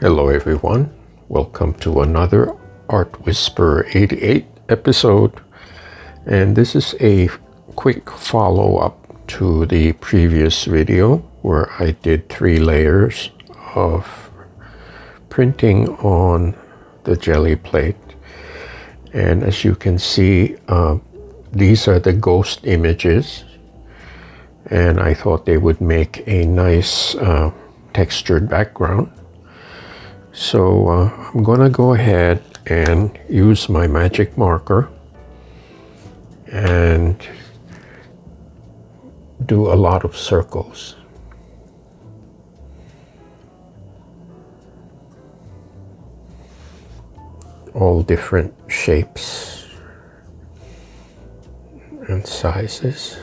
Hello everyone, welcome to another Art Whisper 88 episode, and this is a quick follow-up to the previous video where I did 3 layers of printing on the Gelli plate. And as you can see, these are the ghost images, and I thought they would make a nice textured background. So I'm gonna go ahead and use my magic marker and do a lot of circles. All different shapes and sizes.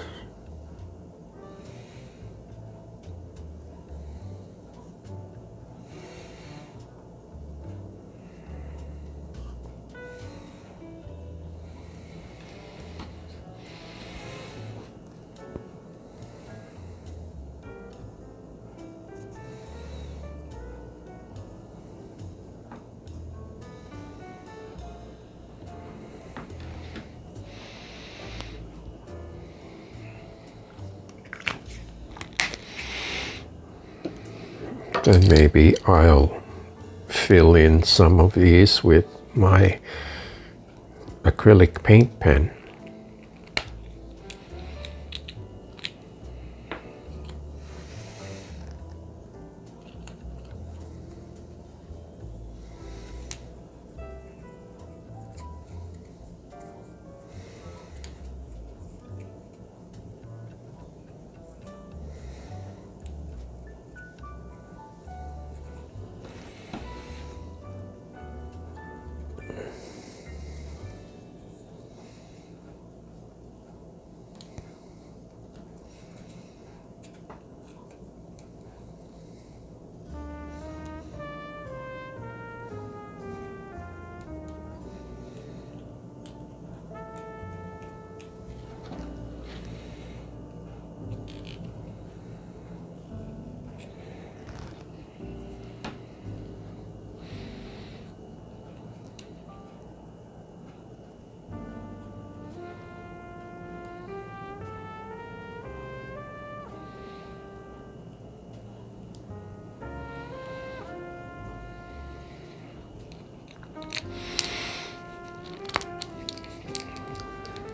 Then maybe I'll fill in some of these with my acrylic paint pen.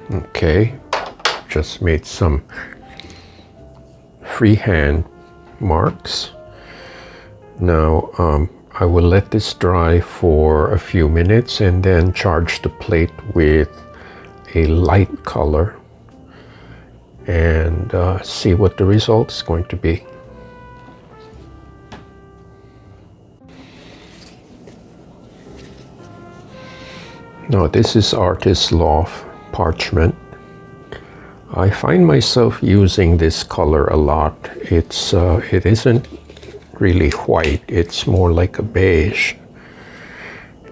Okay, just made some freehand marks. Now I will let this dry for a few minutes and then charge the plate with a light color and see what the result is going to be. Now this is Artist's Loft parchment. I find myself using this color a lot. It isn't really white, it's more like a beige,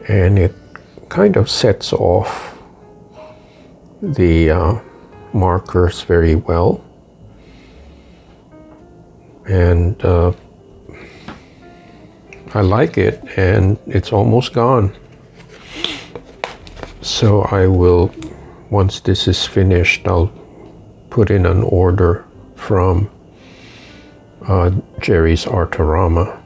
and it kind of sets off the markers very well, and I like it, and it's almost gone. So I will, once this is finished, I'll put in an order from Jerry's Artorama.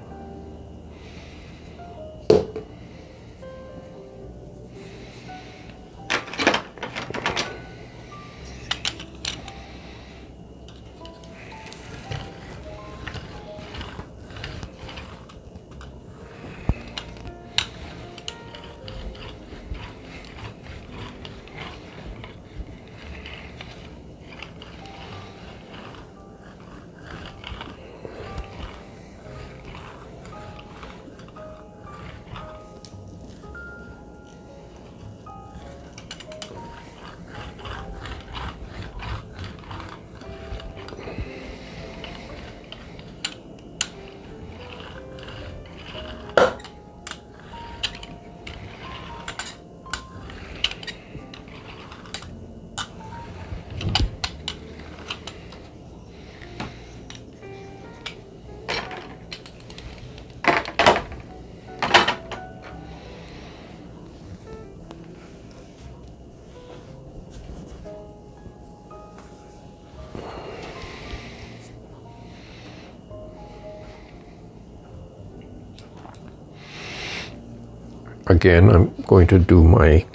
again, I'm going to do my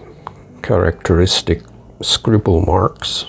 characteristic scribble marks.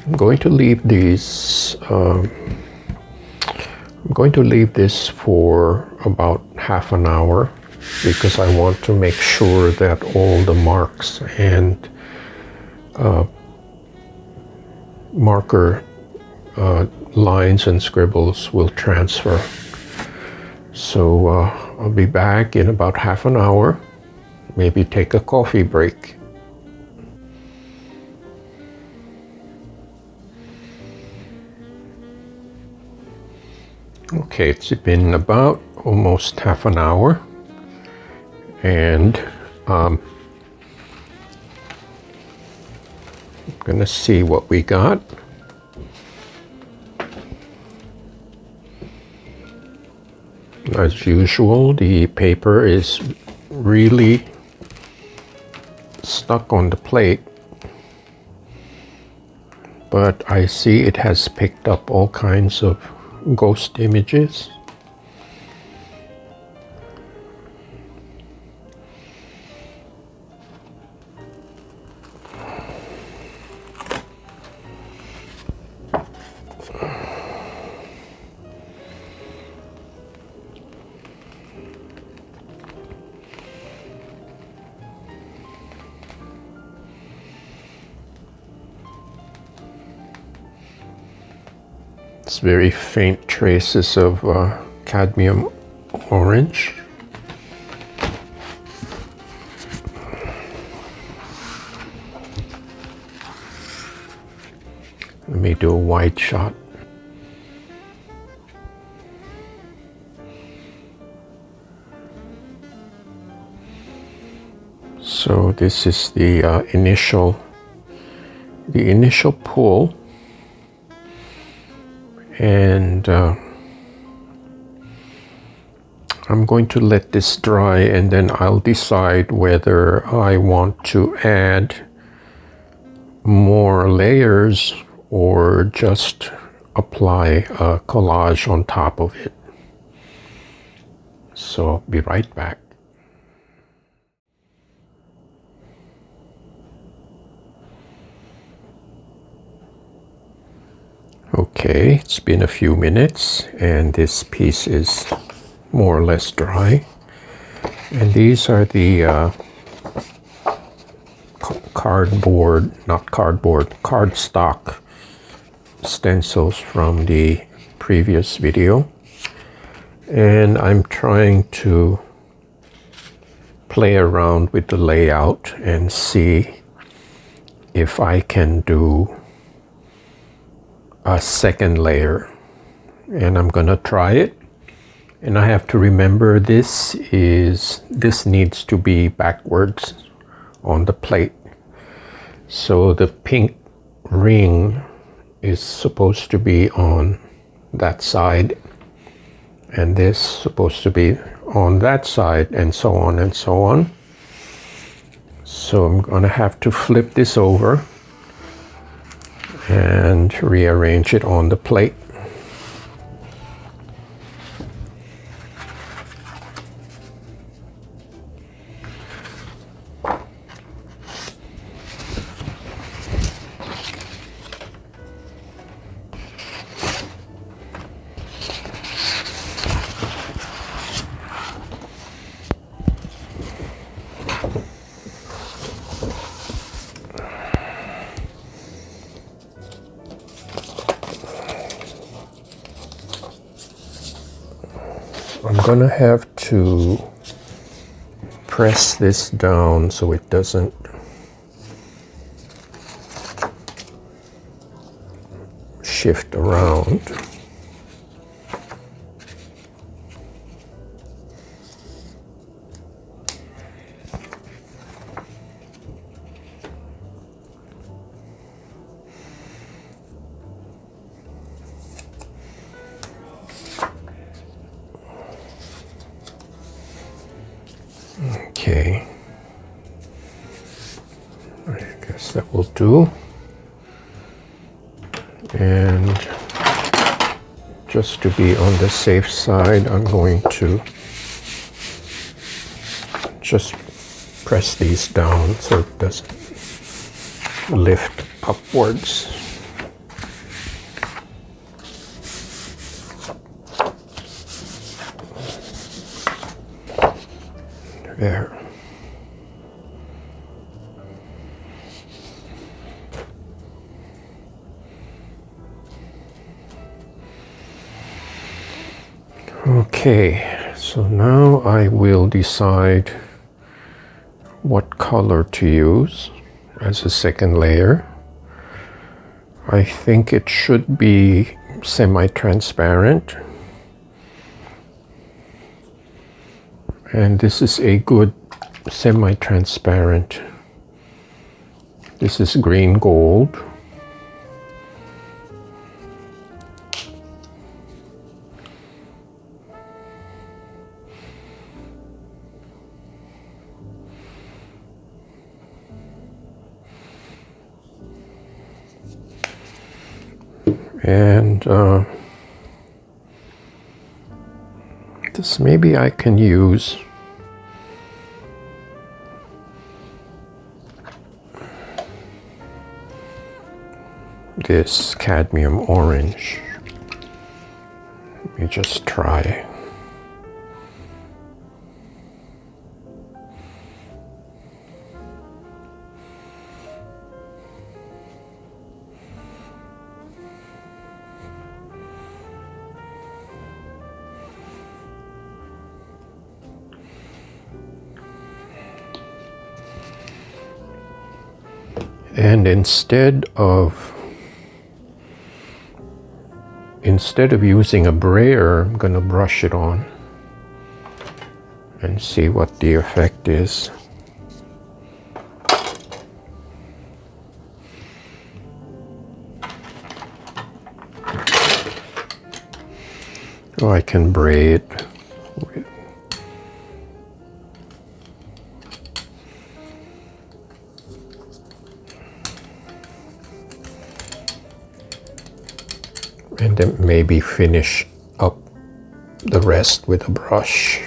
I'm going to leave these. I'm going to leave this for about half an hour because I want to make sure that all the marks and marker lines and scribbles will transfer. So I'll be back in about half an hour. Maybe take a coffee break. Okay, it's been about almost half an hour, and I'm gonna see what we got. As usual, the paper is really stuck on the plate, but I see it has picked up all kinds of ghost images. It's very faint traces of cadmium orange. Let me do a wide shot. So this is the initial pull. And I'm going to let this dry, and then I'll decide whether I want to add more layers or just apply a collage on top of it. So I'll be right back. Okay, it's been a few minutes and this piece is more or less dry. And these are the cardstock stencils from the previous video. And I'm trying to play around with the layout and see if I can do a second layer. And I'm gonna try it. And I have to remember this needs to be backwards on the plate. So the pink ring is supposed to be on that side, and this supposed to be on that side, and so on and so on. So I'm gonna have to flip this over and rearrange it on the plate. I'm gonna have to press this down so it doesn't shift around. Okay, I guess that will do. And just to be on the safe side, I'm going to just press these down so it doesn't lift upwards. There. Okay, so now I will decide what color to use as a second layer. I think it should be semi-transparent. And this is a good semi-transparent. This is green gold. And this maybe I can use this cadmium orange. Let me just try. And instead of using a brayer, I'm going to brush it on and see what the effect is. Oh, I can braid with and then maybe finish up the rest with a brush.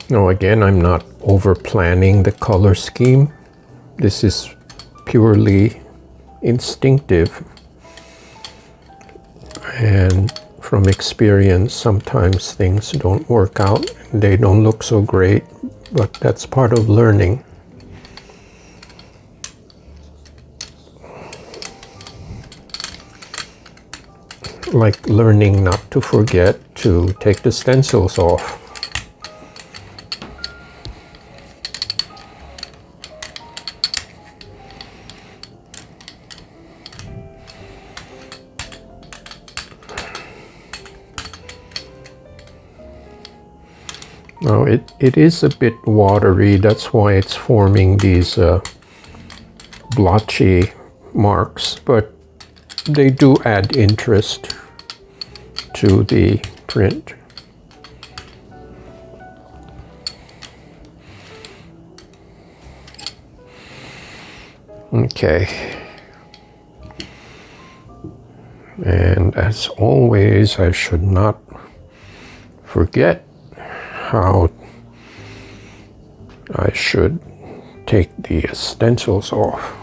Now again, I'm not over planning the color scheme. This is purely instinctive, and from experience sometimes things don't work out. They don't look so great, but that's part of learning. like learning not to forget to take the stencils off. Now it is a bit watery, that's why it's forming these blotchy marks, but they do add interest to the print. Okay. And as always, I should not forget how I should take the stencils off.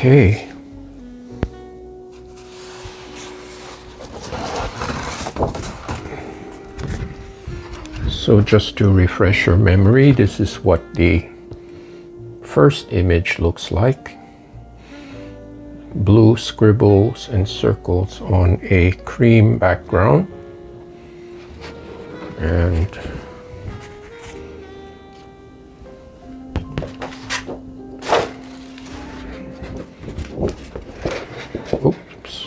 Okay. So just to refresh your memory, this is what the first image looks like. Blue scribbles and circles on a cream background. And oops.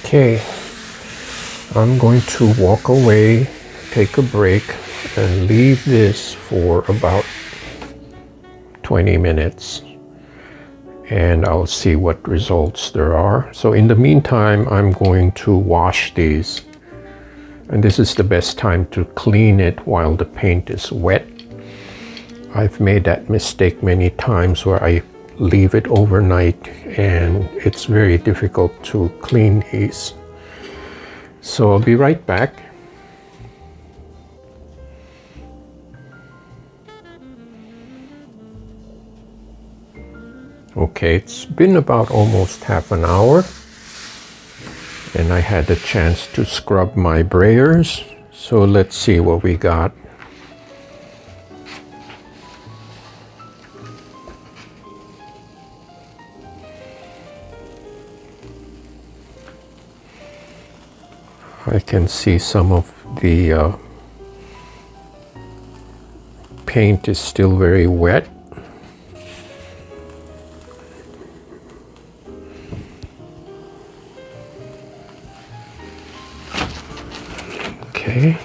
Okay, I'm going to walk away, take a break, and leave this for about 20 minutes. And I'll see what results there are. So in the meantime, I'm going to wash these. And this is the best time to clean it while the paint is wet. I've made that mistake many times where I leave it overnight and it's very difficult to clean these. So I'll be right back. Okay, it's been about almost half an hour and I had a chance to scrub my brayers. So let's see what we got. I can see some of the paint is still very wet. Okay.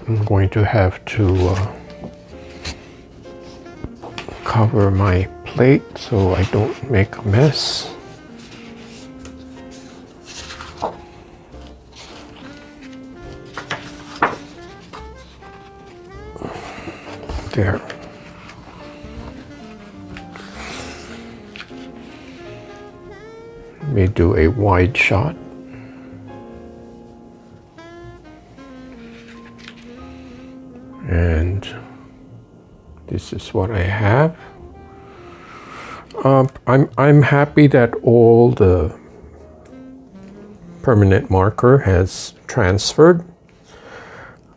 I'm going to have to cover my plate so I don't make a mess. There. Let me do a wide shot. And this is what I have. I'm happy that all the permanent marker has transferred.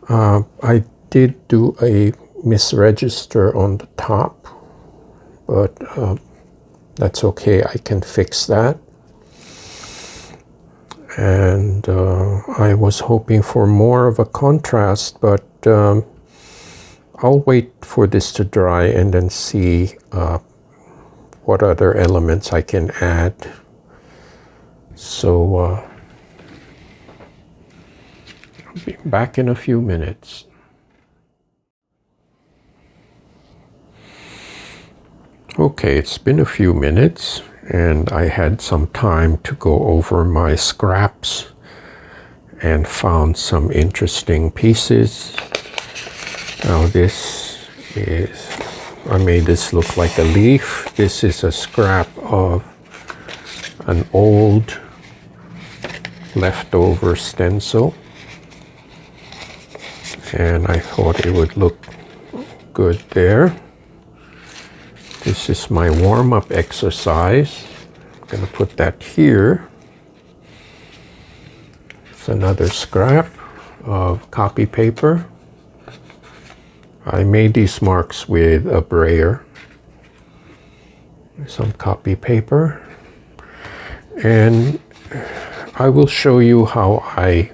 I did do a misregister on the top, but that's okay, I can fix that. And I was hoping for more of a contrast, but I'll wait for this to dry and then see what other elements I can add. So I'll be back in a few minutes. Okay, it's been a few minutes and I had some time to go over my scraps and found some interesting pieces. Now this is, I made this look like a leaf. This is a scrap of an old leftover stencil, and I thought it would look good there. This is my warm-up exercise. I'm going to put that here. It's another scrap of copy paper. I made these marks with a brayer. Some copy paper. And I will show you how I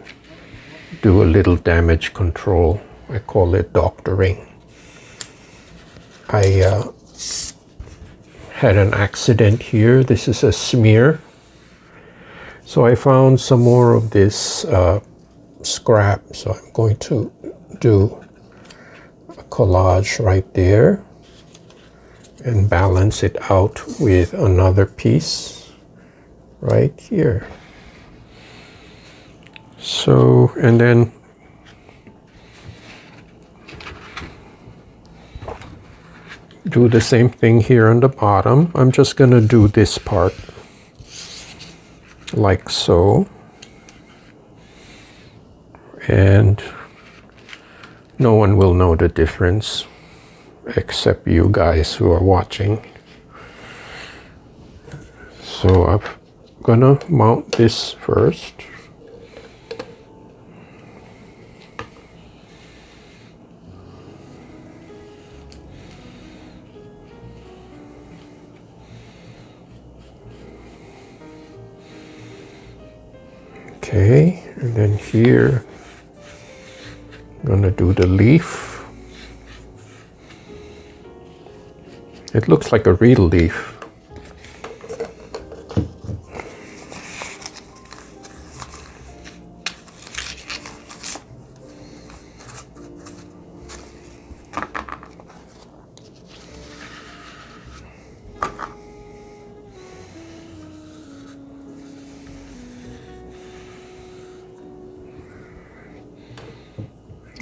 do a little damage control. I call it doctoring. I had an accident here. This is a smear. So I found some more of this scrap. So I'm going to do a collage right there and balance it out with another piece right here. So, and then do the same thing here on the bottom. I'm just going to do this part like so, and no one will know the difference except you guys who are watching. So I'm gonna mount this first. Okay, and then here I'm gonna do the leaf. It looks like a real leaf.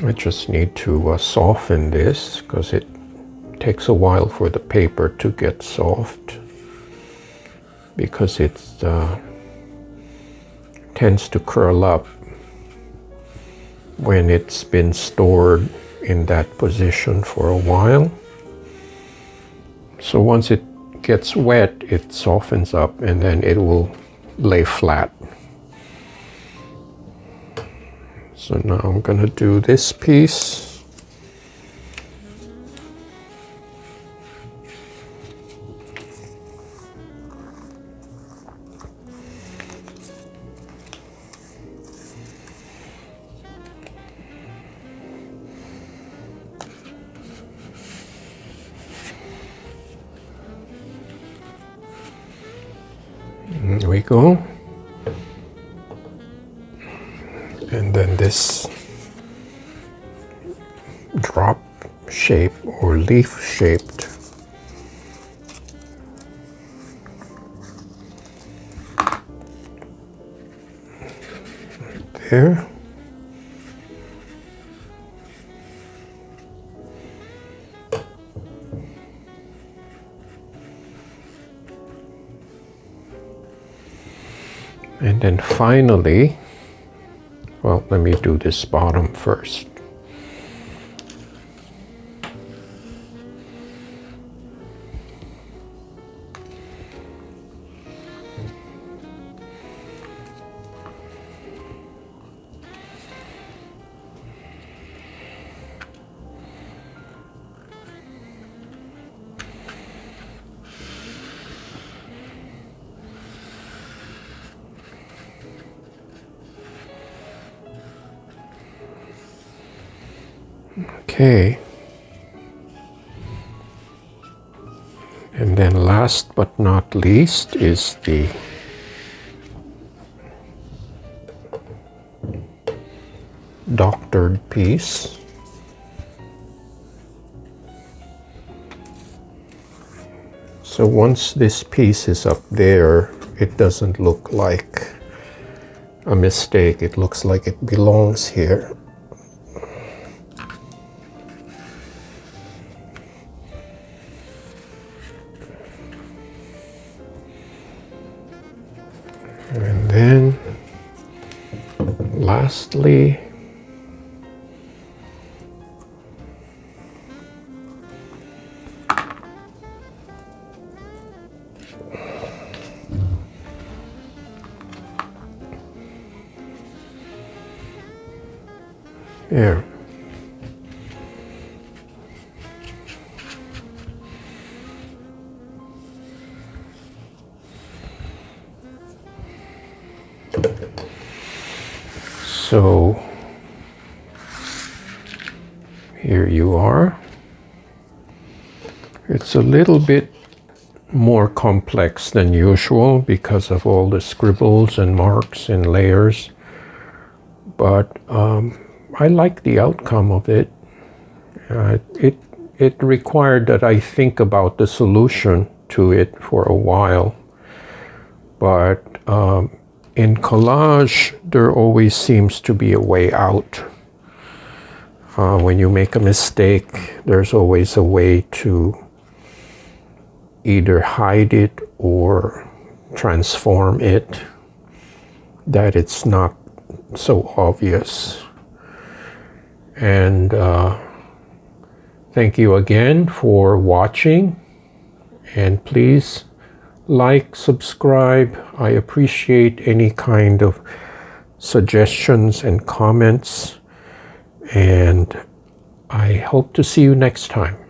I just need to soften this because it takes a while for the paper to get soft, because it tends to curl up when it's been stored in that position for a while. So once it gets wet, it softens up and then it will lay flat. So now I'm going to do this piece. There we go. And then this drop shape or leaf shaped right there. And then finally, well, let me do this bottom first. Okay. And then last but not least is the doctored piece. So once this piece is up there, it doesn't look like a mistake. It looks like it belongs here. And then lastly, there. So here you are. It's a little bit more complex than usual because of all the scribbles and marks and layers, but I like the outcome of it. It required that I think about the solution to it for a while, but in collage there always seems to be a way out. When you make a mistake, there's always a way to either hide it or transform it, that it's not so obvious. And thank you again for watching, and please like, subscribe. I appreciate any kind of suggestions and comments, and I hope to see you next time.